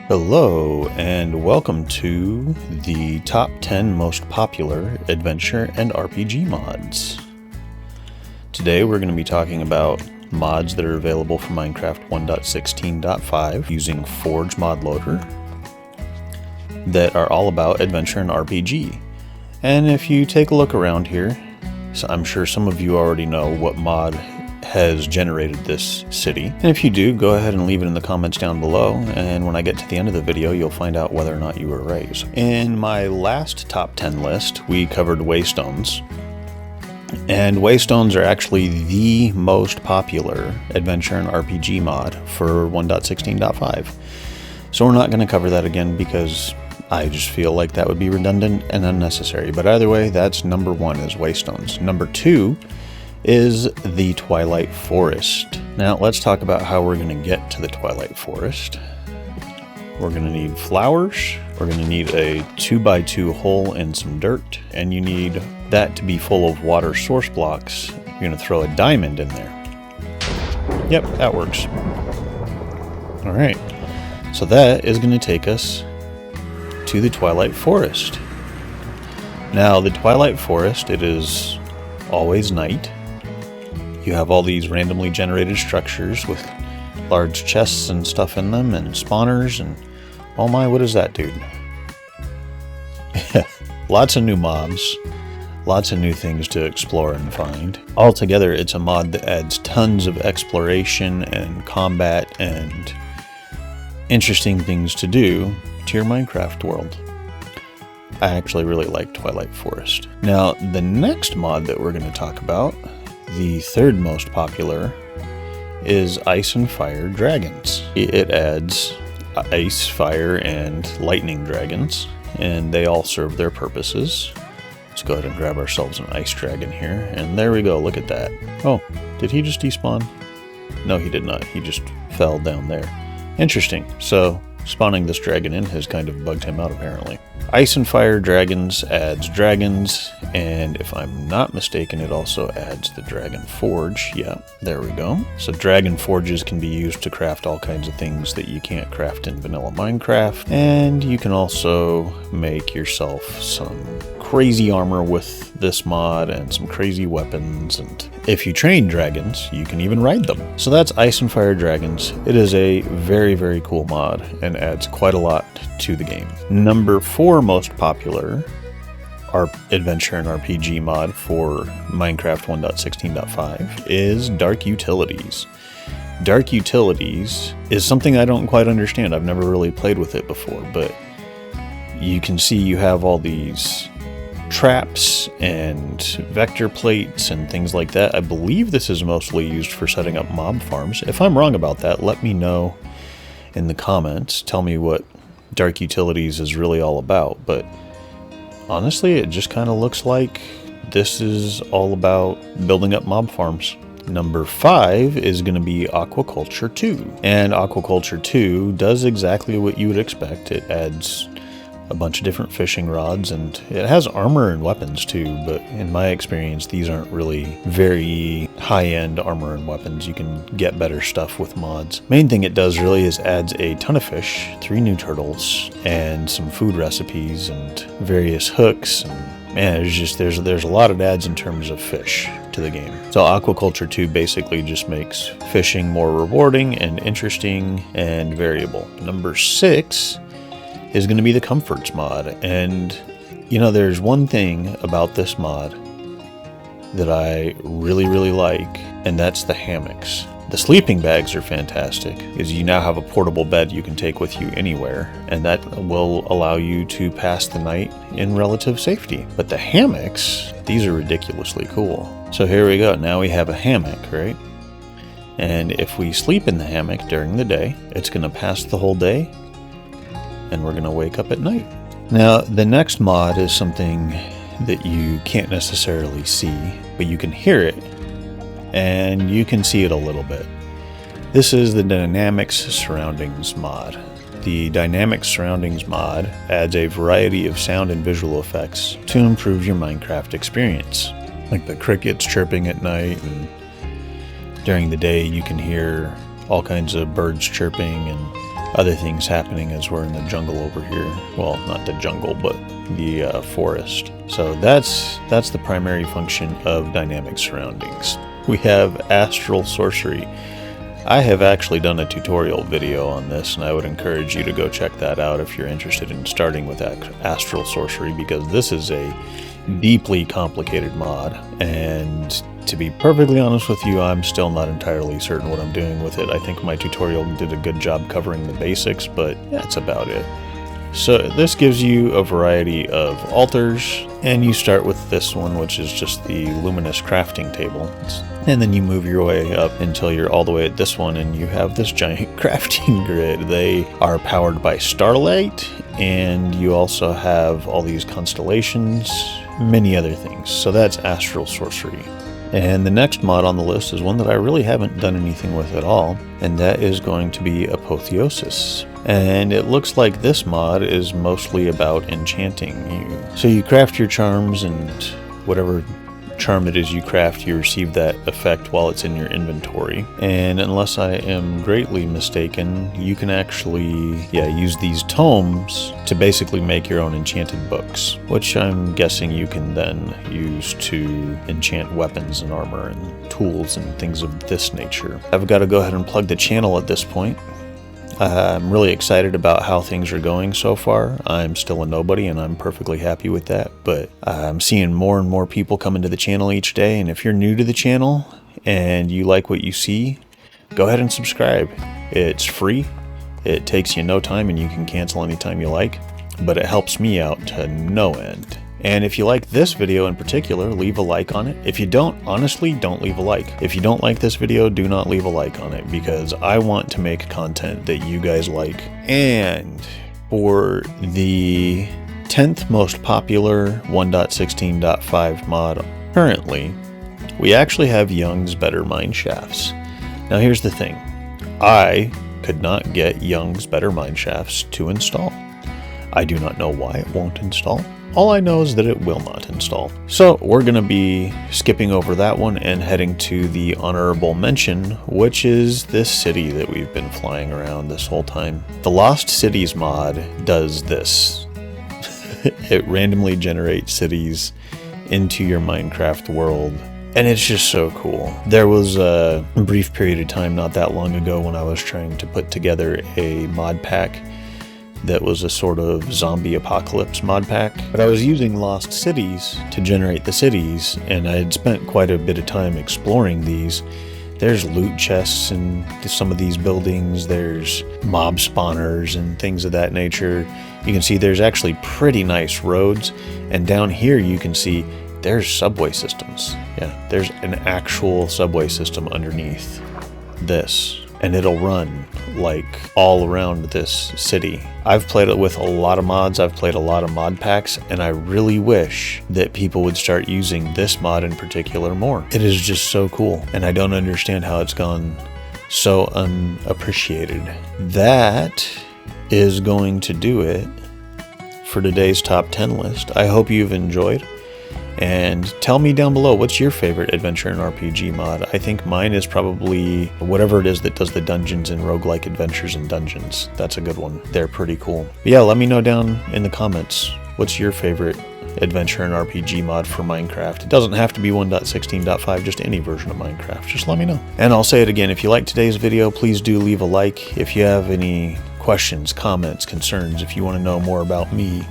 Hello and welcome to the top 10 most popular adventure and RPG mods. Today we're going to be talking about mods that are available for Minecraft 1.16.5 using Forge mod loader that are all about adventure and RPG. And if you take a look around here, so I'm sure some of you already know what mod has generated this city. And if you do, go ahead and leave it in the comments down below, and when I get to the end of the video, you'll find out whether or not you were right. In my last top 10 list, we covered Waystones. And Waystones are actually the most popular adventure and RPG mod for 1.16.5. So we're not going to cover that again because I just feel like that would be redundant and unnecessary. But either way, that's number one is Waystones. Number two is the Twilight Forest. Now let's talk about how we're going to get to the Twilight Forest. We're going to need flowers, we're going to need a 2x2 hole and some dirt, and you need that to be full of water source blocks. You're going to throw a diamond in there. Yep, that works. Alright, so that is going to take us to the Twilight Forest. Now the Twilight Forest, it is always night. You have all these randomly generated structures with large chests and stuff in them and spawners and oh my, what is that dude? Lots of new mobs, lots of new things to explore and find. Altogether, it's a mod that adds tons of exploration and combat and interesting things to do to your Minecraft world. I actually really like Twilight Forest. Now, the next mod that we're going to talk about, the third most popular, is Ice and Fire Dragons. It adds ice, fire, and lightning dragons, and they all serve their purposes. Let's go ahead and grab ourselves an ice dragon here, and there we go, look at that. Oh, did he just despawn? No, he did not. He just fell down there. Interesting. So spawning this dragon in has kind of bugged him out apparently. Ice and Fire Dragons adds dragons, and if I'm not mistaken, it also adds the Dragon Forge. Yeah, there we go. So Dragon Forges can be used to craft all kinds of things that you can't craft in vanilla Minecraft, and you can also make yourself some crazy armor with this mod and some crazy weapons, and if you train dragons, you can even ride them. So that's Ice and Fire Dragons. It is a very, very cool mod and adds quite a lot to the game. Number 4 most popular adventure and RPG mod for Minecraft 1.16.5 is Dark Utilities. Dark Utilities is something I don't quite understand. I've never really played with it before, but you can see you have all these traps and vector plates and things like that. I believe this is mostly used for setting up mob farms. If I'm wrong about that, let me know in the comments. Tell me what Dark Utilities is really all about, but honestly, it just kind of looks like this is all about building up mob farms. Number 5 is going to be Aquaculture 2, and Aquaculture 2 does exactly what you would expect. It adds a bunch of different fishing rods, and it has armor and weapons too, but in my experience these aren't really very high-end armor and weapons. You can get better stuff with mods. Main thing it does really is adds a ton of fish, 3 new turtles, and some food recipes and various hooks, and man, there's a lot it adds in terms of fish to the game. So Aquaculture 2 basically just makes fishing more rewarding and interesting and variable. Number 6 is going to be the Comforts mod, and you know, there's one thing about this mod that I really like, and that's the hammocks. The sleeping bags are fantastic because you now have a portable bed you can take with you anywhere, and that will allow you to pass the night in relative safety. But the hammocks, these are ridiculously cool. So here we go, now we have a hammock, right? And if we sleep in the hammock during the day, it's going to pass the whole day and we're going to wake up at night. Now, the next mod is something that you can't necessarily see, but you can hear it, and you can see it a little bit. This is the Dynamics Surroundings mod. The Dynamics Surroundings mod adds a variety of sound and visual effects to improve your Minecraft experience, like the crickets chirping at night, and during the day you can hear all kinds of birds chirping and other things happening as we're in the jungle over here. Well, not the jungle, but the forest. So that's the primary function of dynamic surroundings. We have Astral Sorcery. I have actually done a tutorial video on this, and I would encourage you to go check that out if you're interested in starting with Astral Sorcery, because this is a deeply complicated mod, and to be perfectly honest with you, I'm still not entirely certain what I'm doing with it. I think my tutorial did a good job covering the basics, but that's about it. So this gives you a variety of altars, and you start with this one, which is just the luminous crafting table. And then you move your way up until you're all the way at this one, and you have this giant crafting grid. They are powered by starlight, and you also have all these constellations, many other things. So that's Astral Sorcery. And the next mod on the list is one that I really haven't done anything with at all, and that is going to be Apotheosis. And it looks like this mod is mostly about enchanting. So you craft your charms, and whatever charm it is you craft, you receive that effect while it's in your inventory. And unless I am greatly mistaken, you can actually use these tomes to basically make your own enchanted books, which I'm guessing you can then use to enchant weapons and armor and tools and things of this nature. I've got to go ahead and plug the channel at this point. I'm really excited about how things are going so far. I'm still a nobody, and I'm perfectly happy with that, but I'm seeing more and more people come into the channel each day, and if you're new to the channel and you like what you see, go ahead and subscribe. It's free, it takes you no time, and you can cancel anytime you like, but it helps me out to no end. And if you like this video in particular, leave a like on it. If you don't, honestly, don't leave a like. If you don't like this video, do not leave a like on it, because I want to make content that you guys like. And for the 10th most popular 1.16.5 mod currently, we actually have Young's Better Mine Shafts. Now here's the thing. I could not get Young's Better Mine Shafts to install. I do not know why it won't install. All I know is that it will not install. So we're going to be skipping over that one and heading to the honorable mention, which is this city that we've been flying around this whole time. The Lost Cities mod does this. It randomly generates cities into your Minecraft world, and it's just so cool. There was a brief period of time not that long ago when I was trying to put together a mod pack that was a sort of zombie apocalypse mod pack, but I was using Lost Cities to generate the cities, and I had spent quite a bit of time exploring these. There's loot chests in some of these buildings, there's mob spawners and things of that nature. You can see there's actually pretty nice roads, and down here you can see there's subway systems. Yeah, there's an actual subway system underneath this, and it'll run like all around this city. I've played it with a lot of mods, I've played a lot of mod packs, and I really wish that people would start using this mod in particular more. It is just so cool, and I don't understand how it's gone so unappreciated. That is going to do it for today's top 10 list. I hope you've enjoyed. And tell me down below, what's your favorite adventure and RPG mod? I think mine is probably whatever it is that does the dungeons and roguelike adventures and dungeons. That's a good one. They're pretty cool. But yeah, let me know down in the comments, what's your favorite adventure and RPG mod for Minecraft? It doesn't have to be 1.16.5, just any version of Minecraft. Just let me know. And I'll say it again, if you like today's video, please do leave a like. If you have any questions, comments, concerns, if you want to know more about me,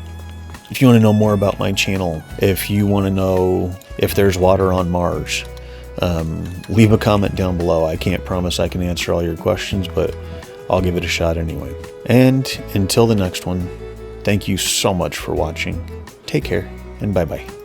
if you want to know more about my channel, if you want to know if there's water on Mars, leave a comment down below. I can't promise I can answer all your questions, but I'll give it a shot anyway. And until the next one, thank you so much for watching. Take care, and bye-bye.